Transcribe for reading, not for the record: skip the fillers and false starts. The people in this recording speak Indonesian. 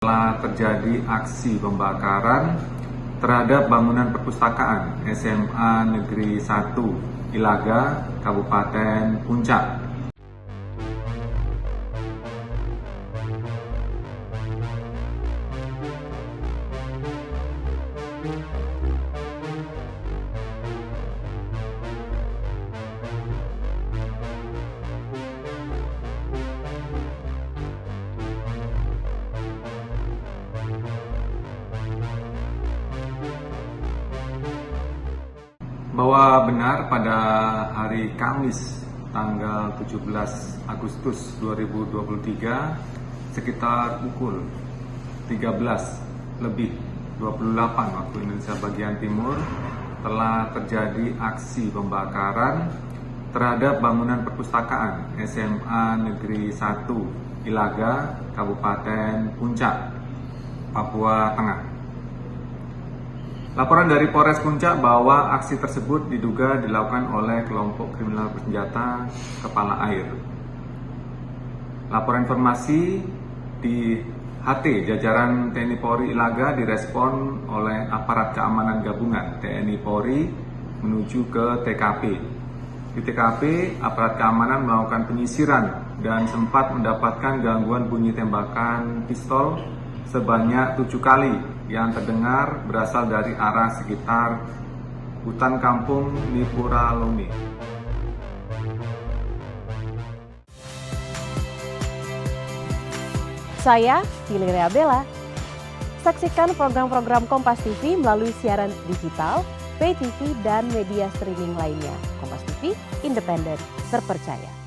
Telah terjadi aksi pembakaran terhadap bangunan perpustakaan SMA Negeri 1 Ilaga, Kabupaten Puncak. Bahwa benar pada hari Kamis tanggal 17 Agustus 2023 sekitar pukul 13:28 waktu Indonesia bagian Timur telah terjadi aksi pembakaran terhadap bangunan perpustakaan SMA Negeri 1 Ilaga, Kabupaten Puncak, Papua Tengah. Laporan dari Polres Puncak bahwa aksi tersebut diduga dilakukan oleh kelompok kriminal bersenjata Kepala Air. Laporan informasi di HT jajaran TNI Polri Ilaga direspon oleh aparat keamanan gabungan TNI Polri menuju ke TKP. Di TKP, aparat keamanan melakukan penyisiran dan sempat mendapatkan gangguan bunyi tembakan pistol sebanyak 7 kali yang terdengar berasal dari arah sekitar hutan kampung Nipuralome. Saya Valeria Bella. Saksikan program-program Kompas TV melalui siaran digital, pay TV, dan media streaming lainnya. Kompas TV, independen, terpercaya.